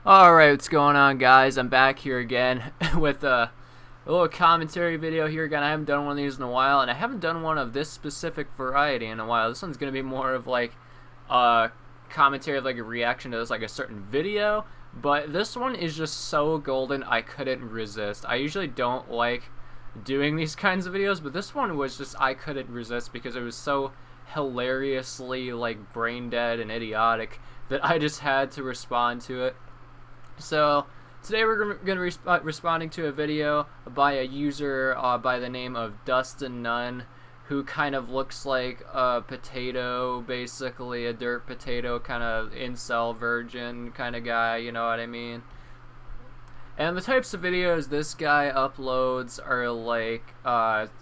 Alright, what's going on, guys? I'm back here again with a little commentary video here again. I haven't done one of these in a while, and I haven't done one of this specific variety in a while. This one's going to be more of like a commentary of like a reaction to this, like a certain video, but this one is just so golden I couldn't resist. I usually don't like doing these kinds of videos, but this one was just, I couldn't resist because it was so hilariously like brain dead and idiotic that I just had to respond to it. So today we're going to be responding to a video by a user by the name of Dustin Nunn, who kind of looks like a potato, basically a dirt potato, kind of incel virgin kind of guy, you know what I mean? And the types of videos this guy uploads are like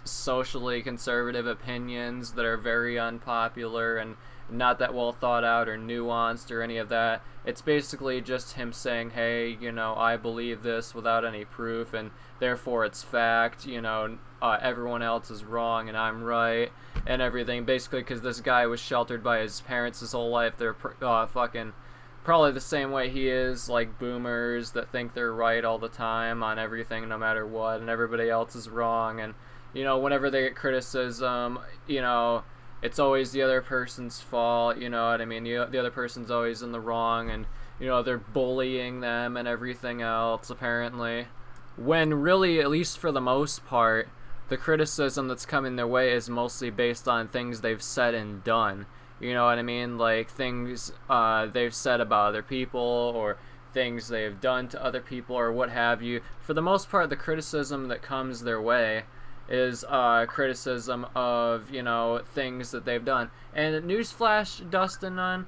socially conservative opinions that are very unpopular and not that well thought out or nuanced or any of that. It's basically just him saying, hey, you know, I believe this without any proof and therefore it's fact, you know, everyone else is wrong and I'm right and everything. Basically because this guy was sheltered by his parents his whole life. They're fucking probably the same way he is, like boomers that think they're right all the time on everything no matter what, and everybody else is wrong. And, you know, whenever they get criticism, you know, it's always the other person's fault, you know what I mean? The other person's always in the wrong, and, you know, they're bullying them and everything else, apparently. When really, at least for the most part, the criticism that's coming their way is mostly based on things they've said and done. You know what I mean? Like things they've said about other people or things they've done to other people or what have you. For the most part, the criticism that comes their way is criticism of, you know, things that they've done. And newsflash, Dustin Nunn,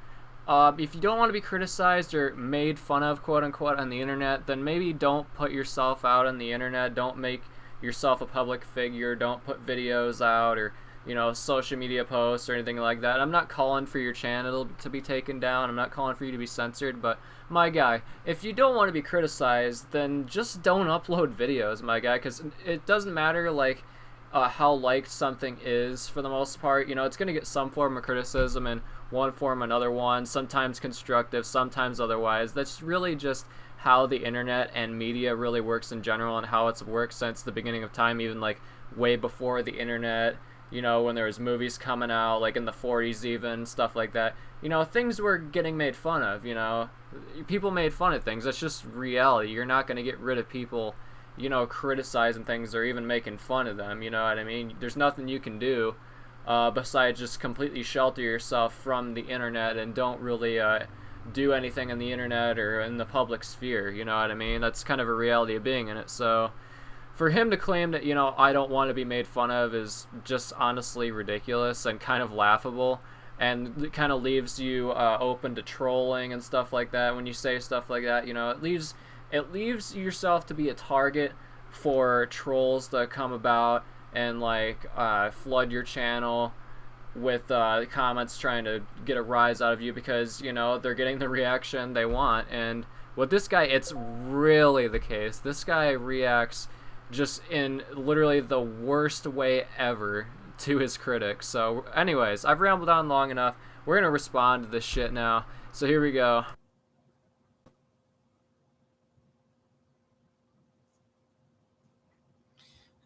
if you don't want to be criticized or made fun of, quote unquote, on the internet, then maybe don't put yourself out on the internet. Don't make yourself a public figure. Don't put videos out or, you know, social media posts or anything like that. I'm not calling for your channel to be taken down. I'm not calling for you to be censored, but my guy, if you don't want to be criticized, then just don't upload videos, my guy, because it doesn't matter, like, how liked something is for the most part. You know, it's going to get some form of criticism in one form or another one, sometimes constructive, sometimes otherwise. That's really just how the internet and media really works in general and how it's worked since the beginning of time, even like way before the internet. You know, when there was movies coming out, like in the 40s even, stuff like that. You know, things were getting made fun of, you know. People made fun of things. That's just reality. You're not going to get rid of people, you know, criticizing things or even making fun of them, you know what I mean? There's nothing you can do besides just completely shelter yourself from the internet and don't really do anything on the internet or in the public sphere, you know what I mean? That's kind of a reality of being in it, so for him to claim that, you know, I don't want to be made fun of is just honestly ridiculous and kind of laughable, and it kind of leaves you open to trolling and stuff like that when you say stuff like that. You know, it leaves yourself to be a target for trolls that come about and like flood your channel with comments trying to get a rise out of you because, you know, they're getting the reaction they want. And with this guy, it's really the case. This guy reacts just in literally the worst way ever to his critics. So anyways, I've rambled on long enough. We're gonna respond to this shit now. So here we go.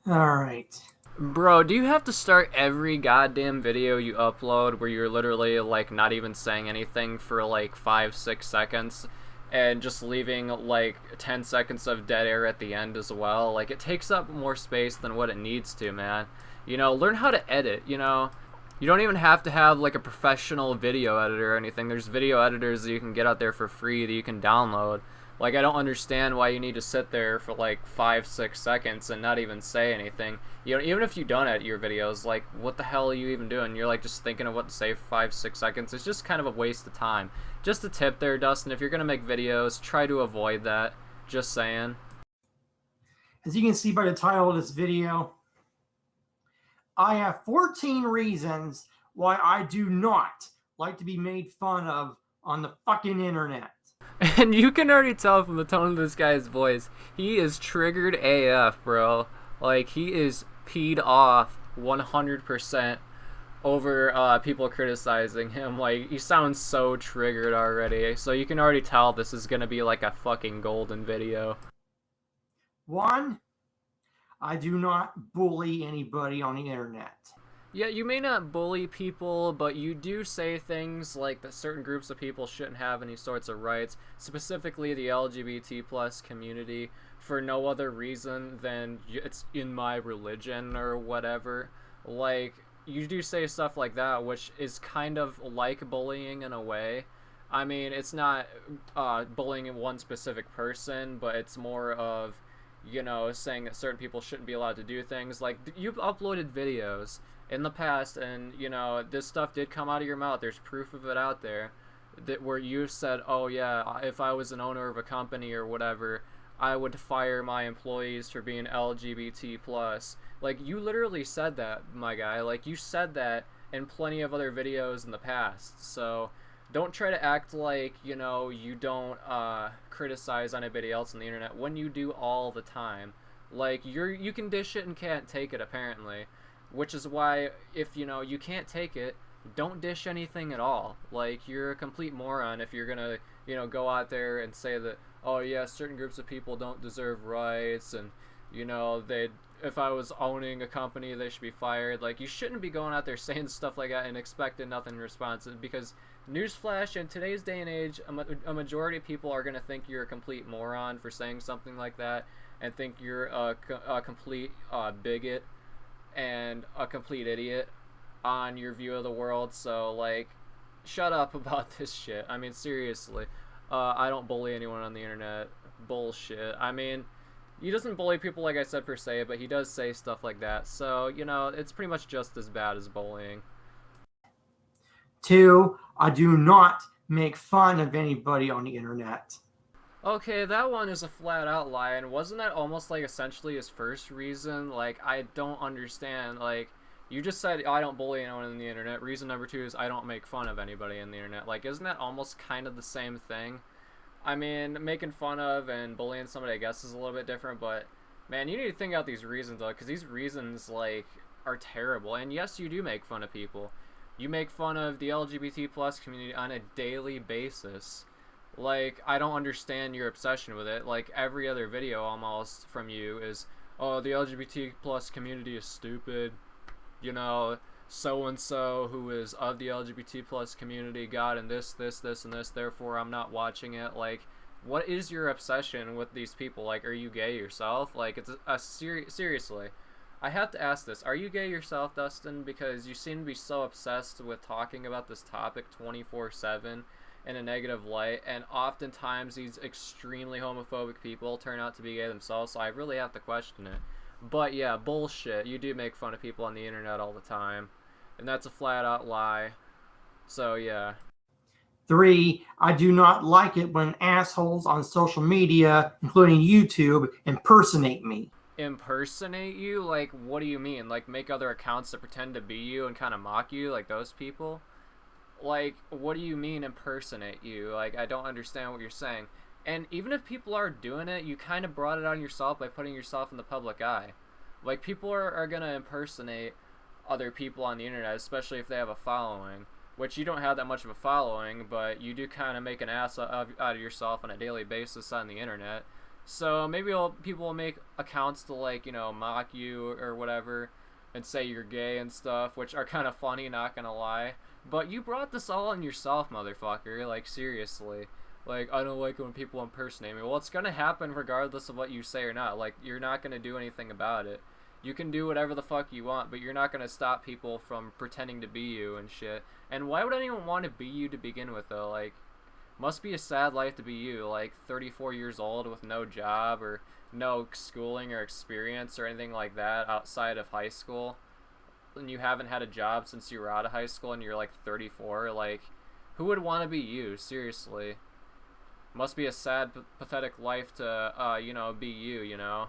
All right. Bro, do you have to start every goddamn video you upload where you're literally like not even saying anything for like 5-6 seconds and just leaving like 10 seconds of dead air at the end as well? Like, it takes up more space than what it needs to, man. You know, learn how to edit, you know. You don't even have to have like a professional video editor or anything. There's video editors that you can get out there for free that you can download. Like, I don't understand why you need to sit there for like 5-6 seconds and not even say anything. You know, even if you don't edit your videos, like, what the hell are you even doing? You're like just thinking of what to say for 5-6 seconds. It's just kind of a waste of time. Just a tip there, Dustin, if you're gonna make videos, try to avoid that. Just saying. As you can see by the title of this video, I have 14 reasons why I do not like to be made fun of on the fucking internet. And you can already tell from the tone of this guy's voice, he is triggered AF, bro. Like, he is peed off 100%. over people criticizing him. Like, he sounds so triggered already, so you can already tell this is gonna be like a fucking golden video. One, I do not bully anybody on the internet. Yeah, you may not bully people, but you do say things like that certain groups of people shouldn't have any sorts of rights, specifically the LGBT plus community, for no other reason than it's in my religion or whatever. Like, you do say stuff like that, which is kind of like bullying in a way. I mean, it's not bullying one specific person, but it's more of, you know, saying that certain people shouldn't be allowed to do things. Like, you've uploaded videos in the past, and, you know, this stuff did come out of your mouth. There's proof of it out there that where you said, oh yeah, if I was an owner of a company or whatever, I would fire my employees for being LGBT plus. Like, you literally said that, my guy. Like, you said that in plenty of other videos in the past. So don't try to act like, you know, you don't criticize anybody else on the internet when you do all the time. Like, you can dish it and can't take it, apparently, which is why, if, you know, you can't take it, don't dish anything at all. Like, you're a complete moron if you're gonna, you know, go out there and say that, oh yeah, certain groups of people don't deserve rights, and, you know, if I was owning a company, they should be fired. Like, you shouldn't be going out there saying stuff like that and expecting nothing in response, because newsflash, in today's day and age, a majority of people are going to think you're a complete moron for saying something like that, and think you're a complete bigot and a complete idiot on your view of the world. So, like, shut up about this shit. I mean, seriously. I don't bully anyone on the internet. Bullshit. I mean, he doesn't bully people, like I said, per se, but he does say stuff like that. So, you know, it's pretty much just as bad as bullying. Two, I do not make fun of anybody on the internet. Okay, that one is a flat out lie, and wasn't that almost like essentially his first reason? Like, I don't understand. Like, you just said, I don't bully anyone on the internet. Reason number two is I don't make fun of anybody on the internet. Like, isn't that almost kind of the same thing? I mean, making fun of and bullying somebody, I guess, is a little bit different, but, man, you need to think out these reasons, though, because these reasons, like, are terrible. And yes, you do make fun of people. You make fun of the LGBT plus community on a daily basis. Like, I don't understand your obsession with it. Like, every other video almost from you is, oh, the LGBT plus community is stupid. You know, so-and-so who is of the LGBT plus community got in this, and this, therefore I'm not watching it. Like, what is your obsession with these people? Like, are you gay yourself? Like, it's seriously. I have to ask this. Are you gay yourself, Dustin? Because you seem to be so obsessed with talking about this topic 24/7 in a negative light, and oftentimes these extremely homophobic people turn out to be gay themselves, so I really have to question it. But yeah, bullshit. You do make fun of people on the internet all the time, and that's a flat out lie. So yeah. Three, I do not like it when assholes on social media, including YouTube, impersonate me. Impersonate you? Like, what do you mean? Like, make other accounts that pretend to be you and kind of mock you, like those people? Like, what do you mean impersonate you? Like, I don't understand what you're saying. And even if people are doing it, you kind of brought it on yourself by putting yourself in the public eye. Like, people are going to impersonate other people on the internet, especially if they have a following, which you don't have that much of a following, but you do kind of make an ass out of yourself on a daily basis on the internet. So maybe people will make accounts to, like, you know, mock you or whatever and say you're gay and stuff, which are kind of funny, not gonna lie. But you brought this all on yourself, motherfucker. Like, seriously. Like, I don't like it when people impersonate me. Well, it's gonna happen regardless of what you say or not. Like, you're not gonna do anything about it. You can do whatever the fuck you want, but you're not gonna stop people from pretending to be you and shit. And why would anyone want to be you to begin with, though? Like, must be a sad life to be you. Like, 34 years old with no job or no schooling or experience or anything like that outside of high school. And you haven't had a job since you were out of high school and you're, like, 34. Like, who would want to be you? Seriously. Must be a sad, pathetic life to, you know, be you, you know?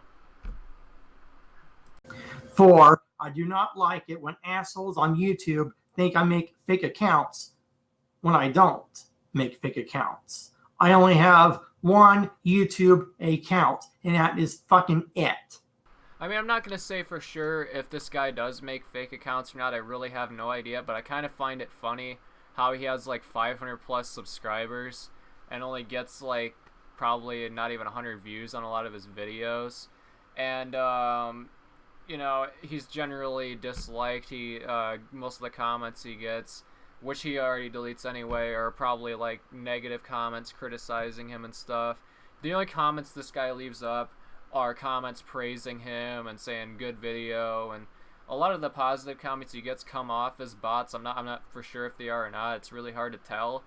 Four, I do not like it when assholes on YouTube think I make fake accounts when I don't make fake accounts. I only have one YouTube account, and that is fucking it. I mean, I'm not going to say for sure if this guy does make fake accounts or not. I really have no idea, but I kind of find it funny how he has like 500 plus subscribers and only gets like probably not even 100 views on a lot of his videos. And, you know, he's generally disliked. Most of the comments he gets, which he already deletes anyway, are probably like negative comments criticizing him and stuff. The only comments this guy leaves up are comments praising him and saying good video, and a lot of the positive comments he gets come off as bots. I'm not for sure if they are or not. It's really hard to tell.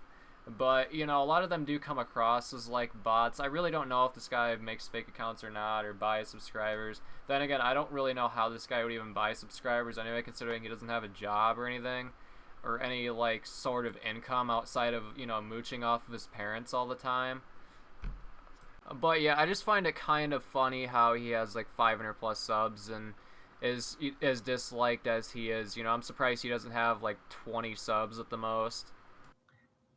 But, you know, a lot of them do come across as like bots. I really don't know if this guy makes fake accounts or not, or buys subscribers. Then again, I don't really know how this guy would even buy subscribers anyway, considering he doesn't have a job or anything, or any like sort of income outside of, you know, mooching off of his parents all the time. But yeah, I just find it kind of funny how he has like 500 plus subs and is as disliked as he is. You know, I'm surprised he doesn't have like 20 subs at the most.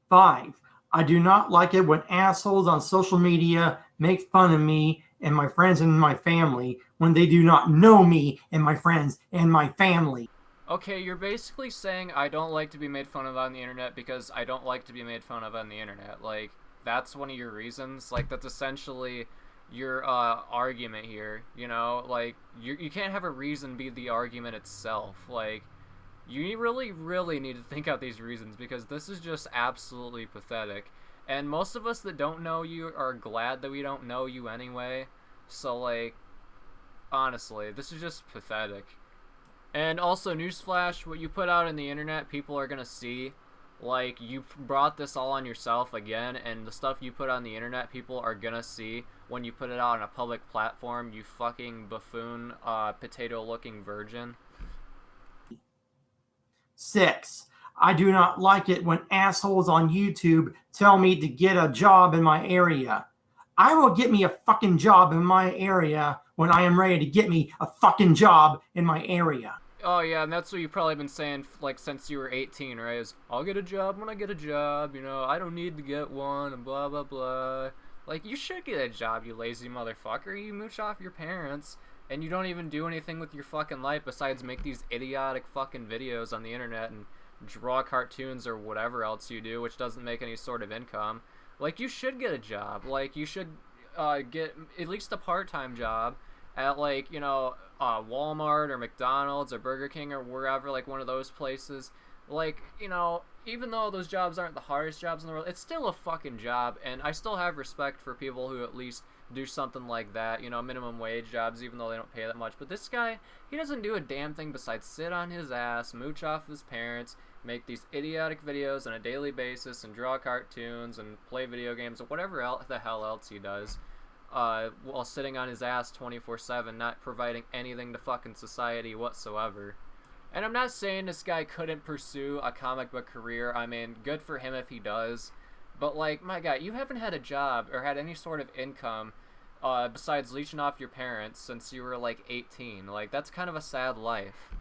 5. I do not like it when assholes on social media make fun of me and my friends and my family when they do not know me and my friends and my family. Okay, you're basically saying I don't like to be made fun of on the internet because I don't like to be made fun of on the internet. Like, that's one of your reasons? Like, that's essentially your argument here, you know? Like, you can't have a reason be the argument itself. Like, you really need to think out these reasons, because this is just absolutely pathetic. And most of us that don't know you are glad that we don't know you anyway. So, like, honestly, this is just pathetic. And also, newsflash, what you put out on the internet, people are gonna see. Like, you brought this all on yourself again, and the stuff you put on the internet, people are gonna see when you put it out on a public platform, you fucking buffoon, potato-looking virgin. 6. I do not like it when assholes on YouTube tell me to get a job in my area. I will get me a fucking job in my area when I am ready to get me a fucking job in my area. Oh yeah, and that's what you've probably been saying like since you were 18, right? Is I'll get a job when I get a job, you know, I don't need to get one, and blah blah blah. Like, you should get a job, you lazy motherfucker. You mooch off your parents, and you don't even do anything with your fucking life besides make these idiotic fucking videos on the internet and draw cartoons or whatever else you do, which doesn't make any sort of income. Like, you should get a job. Like, you should get at least a part-time job at, like, you know, Walmart or McDonald's or Burger King or wherever, like one of those places. Like, you know, even though those jobs aren't the hardest jobs in the world, it's still a fucking job, and I still have respect for people who at least do something like that, you know, minimum wage jobs, even though they don't pay that much. But this guy, he doesn't do a damn thing besides sit on his ass, mooch off his parents, make these idiotic videos on a daily basis, and draw cartoons, and play video games, or whatever the hell else he does, while sitting on his ass 24/7, not providing anything to fucking society whatsoever. And I'm not saying this guy couldn't pursue a comic book career. I mean, good for him if he does. But, like, my God, you haven't had a job or had any sort of income besides leeching off your parents since you were, like, 18. Like, that's kind of a sad life.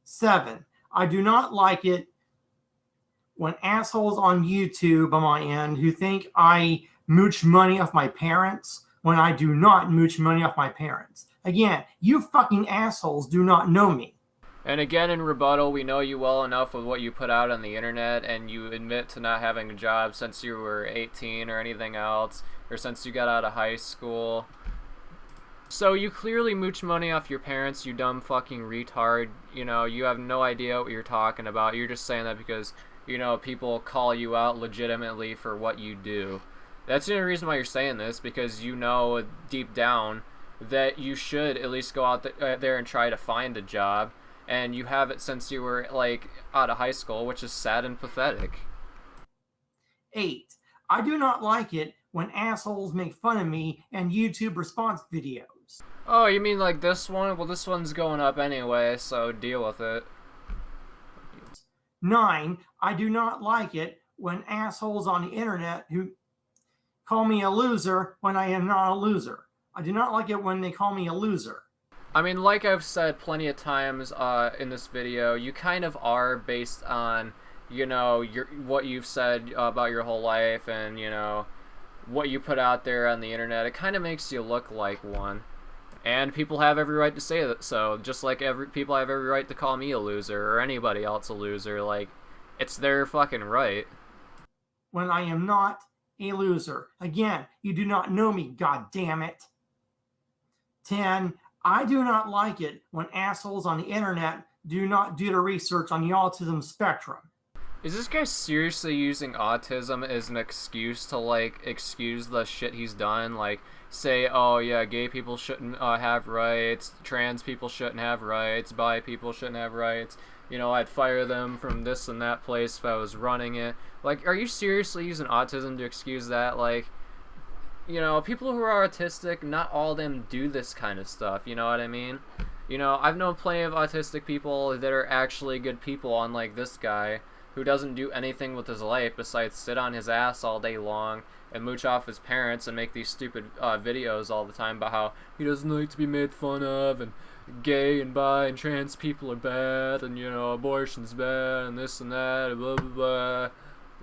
7. I do not like it when assholes on YouTube on my end who think I mooch money off my parents when I do not mooch money off my parents. Again, you fucking assholes do not know me. And again, in rebuttal, we know you well enough with what you put out on the internet, and you admit to not having a job since you were 18 or anything else, or since you got out of high school. So you clearly mooch money off your parents, you dumb fucking retard. You know, you have no idea what you're talking about. You're just saying that because, you know, people call you out legitimately for what you do. That's the only reason why you're saying this, because you know deep down that you should at least go out there and try to find a job, and you haven't since you were, like, out of high school, which is sad and pathetic. 8. I do not like it when assholes make fun of me and YouTube response videos. Oh, you mean like this one? Well, this one's going up anyway, so deal with it. 9. I do not like it when assholes on the internet who call me a loser when I am not a loser. I do not like it when they call me a loser. I mean, like I've said plenty of times in this video, you kind of are based on, you know, what you've said about your whole life, and, you know, what you put out there on the internet. It kind of makes you look like one. And people have every right to say that. So just like people have every right to call me a loser or anybody else a loser. Like, it's their fucking right. When I am not a loser. Again, you do not know me, god damn it. 10. I do not like it when assholes on the internet do not do the research on the autism spectrum. Is this guy seriously using autism as an excuse to, like, excuse the shit he's done? Like, say, oh yeah, gay people shouldn't have rights, trans people shouldn't have rights, bi people shouldn't have rights, you know, I'd fire them from this and that place if I was running it. Like, are you seriously using autism to excuse that? Like, you know, people who are autistic, not all of them do this kind of stuff, you know what I mean? You know, I've known plenty of autistic people that are actually good people, unlike this guy, who doesn't do anything with his life besides sit on his ass all day long and mooch off his parents and make these stupid videos all the time about how he doesn't like to be made fun of, and gay and bi and trans people are bad, and, you know, abortion's bad, and this and that, and blah blah blah.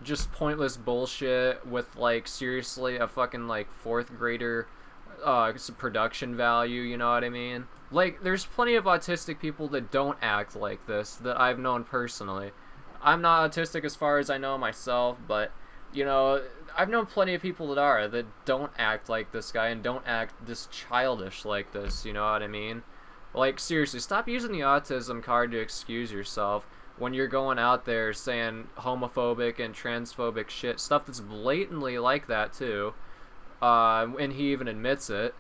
Just pointless bullshit with, like, seriously a fucking, like, 4th grader production value, you know what I mean? Like, there's plenty of autistic people that don't act like this that I've known personally. I'm not autistic as far as I know myself, but, you know, I've known plenty of people that don't act like this guy and don't act this childish like this, you know what I mean? Like, seriously, stop using the autism card to excuse yourself when you're going out there saying homophobic and transphobic shit, stuff that's blatantly like that too, and he even admits it.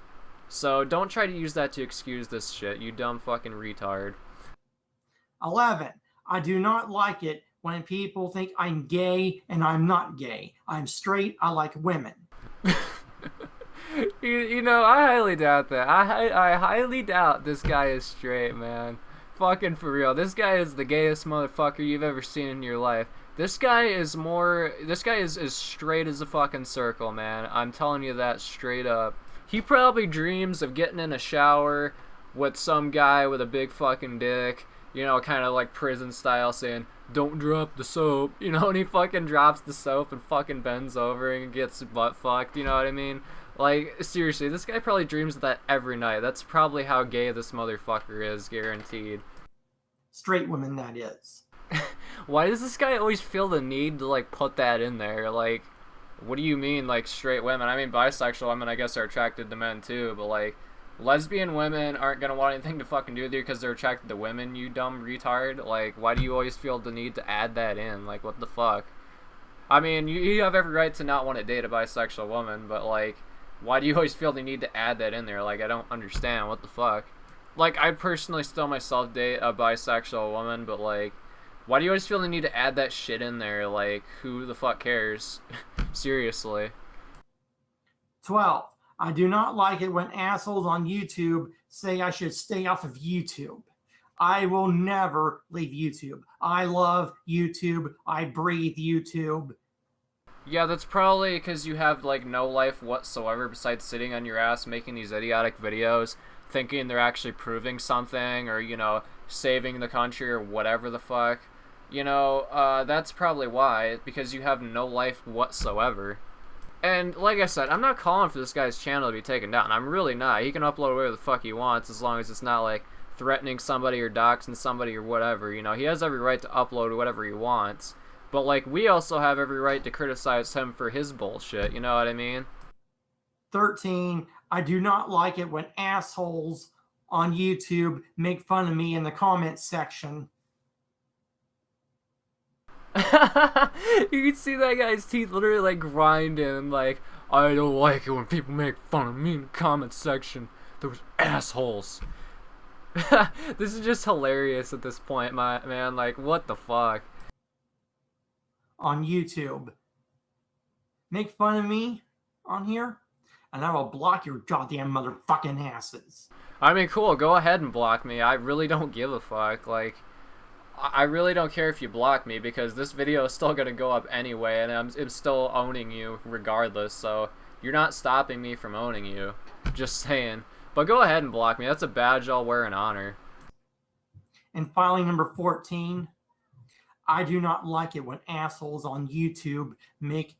So don't try to use that to excuse this shit, you dumb fucking retard. 11. I do not like it when people think I'm gay and I'm not gay. I'm straight, I like women. You know, I highly doubt that. I highly doubt this guy is straight, man. Fucking for real. This guy is the gayest motherfucker you've ever seen in your life. This guy is as straight as a fucking circle, man. I'm telling you that straight up. He probably dreams of getting in a shower with some guy with a big fucking dick, you know, kind of like prison style, saying, don't drop the soap, you know, and he fucking drops the soap and fucking bends over and gets butt fucked, you know what I mean? Like, seriously, this guy probably dreams of that every night. That's probably how gay this motherfucker is, guaranteed. Straight women, that is. Why does this guy always feel the need to, like, put that in there? Like, what do you mean, like, straight women? I mean, bisexual women, I guess, are attracted to men, too, but, like, lesbian women aren't gonna want anything to fucking do with you because they're attracted to women, you dumb retard. Like, why do you always feel the need to add that in? Like, what the fuck? I mean, you have every right to not want to date a bisexual woman, but, like, why do you always feel the need to add that in there? Like, I don't understand. What the fuck? Like, I personally still myself date a bisexual woman, but, like, why do you always feel the need to add that shit in there? Like, who the fuck cares? Seriously. 12. I do not like it when assholes on YouTube say I should stay off of YouTube. I will never leave YouTube. I love YouTube. I breathe YouTube. Yeah, that's probably because you have, like, no life whatsoever besides sitting on your ass making these idiotic videos, thinking they're actually proving something, or, you know, saving the country, or whatever the fuck. You know, that's probably why, because you have no life whatsoever. And, like I said, I'm not calling for this guy's channel to be taken down. I'm really not. He can upload whatever the fuck he wants, as long as it's not, like, threatening somebody or doxing somebody or whatever. You know, he has every right to upload whatever he wants. But, like, we also have every right to criticize him for his bullshit, you know what I mean? 13. I do not like it when assholes on YouTube make fun of me in the comments section. You can see that guy's teeth literally, like, grinding, like, I don't like it when people make fun of me in the comment section. Those assholes. This is just hilarious at this point, man. Like, what the fuck? On YouTube. Make fun of me on here, and I will block your goddamn motherfucking asses. I mean, cool, go ahead and block me. I really don't give a fuck. Like, I really don't care if you block me, because this video is still gonna go up anyway, and I'm still owning you regardless, so you're not stopping me from owning you. Just saying. But go ahead and block me. That's a badge I'll wear in honor. And finally, number 14. I do not like it when assholes on YouTube make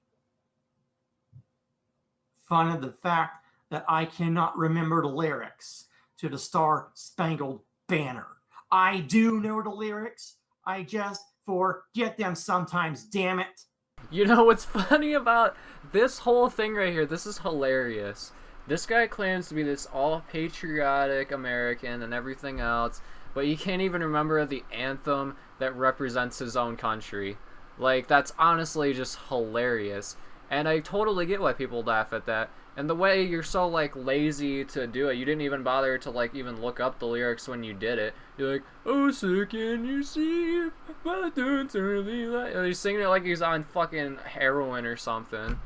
fun of the fact that I cannot remember the lyrics to the Star Spangled Banner. I do know the lyrics. I just forget them sometimes, damn it. You know what's funny about this whole thing right here? This is hilarious. This guy claims to be this all-patriotic American and everything else, but he can't even remember the anthem that represents his own country. Like, that's honestly just hilarious. And I totally get why people laugh at that. And the way you're so, like, lazy to do it, you didn't even bother to, like, even look up the lyrics when you did it. You're like, oh, so can you see my dudes early light? He's singing it like he's on fucking heroin or something.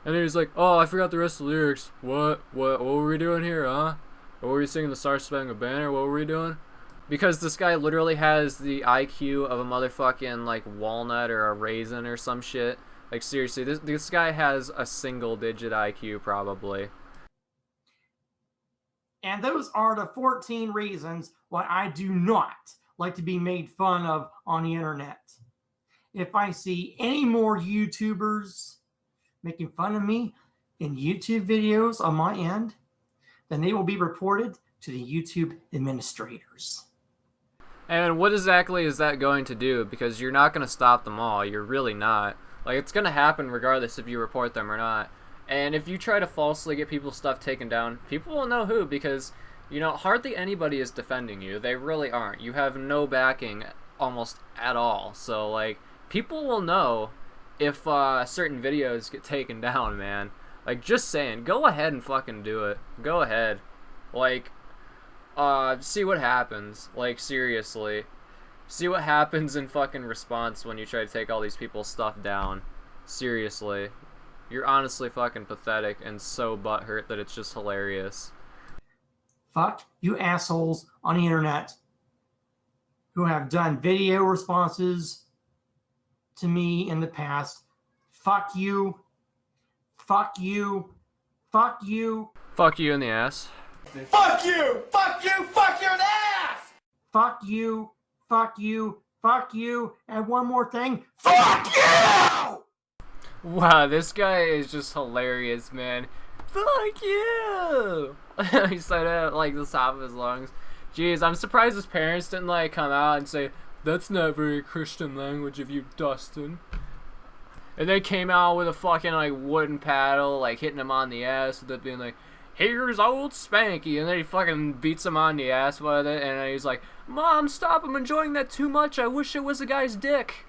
And then he's like, oh, I forgot the rest of the lyrics. What were we doing here, huh? What were we singing the Star Spangled Banner? What were we doing? Because this guy literally has the IQ of a motherfucking, like, walnut or a raisin or some shit. Like, seriously, this guy has a single-digit IQ, probably. And those are the 14 reasons why I do not like to be made fun of on the internet. If I see any more YouTubers making fun of me in YouTube videos on my end, then they will be reported to the YouTube administrators. And what exactly is that going to do? Because you're not going to stop them all. You're really not. Like, it's going to happen regardless if you report them or not. And if you try to falsely get people's stuff taken down, people will know who, because, you know, hardly anybody is defending you. They really aren't. You have no backing almost at all. So, like, people will know if certain videos get taken down, man. Like, just saying, go ahead and fucking do it. Go ahead. Like, see what happens. Like, seriously. See what happens in fucking response when you try to take all these people's stuff down. Seriously. You're honestly fucking pathetic and so butthurt that it's just hilarious. Fuck you assholes on the internet who have done video responses to me in the past. Fuck you. Fuck you. Fuck you. Fuck you in the ass. Fuck you! Fuck you! Fuck your ass! Fuck you. Fuck you. Fuck you. And one more thing. Fuck you! Wow, this guy is just hilarious, man. Fuck you! He said it like the top of his lungs. Jeez, I'm surprised his parents didn't like come out and say, that's not very Christian language of you, Dustin. And they came out with a fucking like wooden paddle, like hitting him on the ass with it being like, here's old Spanky, and then he fucking beats him on the ass with it, and then he's like, Mom, stop, I'm enjoying that too much, I wish it was a guy's dick.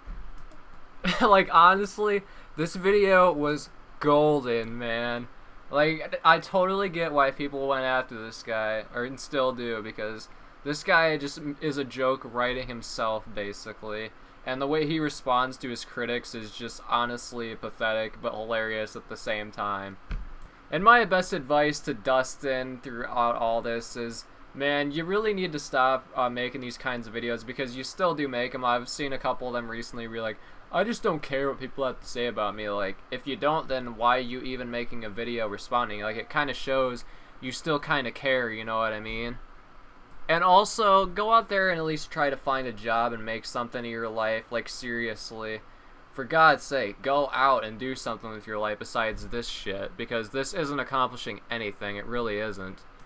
Like, honestly, this video was golden, man. Like, I totally get why people went after this guy, or still do, because this guy just is a joke writing himself, basically. And the way he responds to his critics is just honestly pathetic, but hilarious at the same time. And my best advice to Dustin throughout all this is, man, you really need to stop making these kinds of videos, because you still do make them. I've seen a couple of them recently where you're like, I just don't care what people have to say about me. Like, if you don't, then why are you even making a video responding? Like, it kind of shows you still kind of care, you know what I mean? And also, go out there and at least try to find a job and make something of your life. Like, seriously. For God's sake, go out and do something with your life besides this shit, because this isn't accomplishing anything. It really isn't.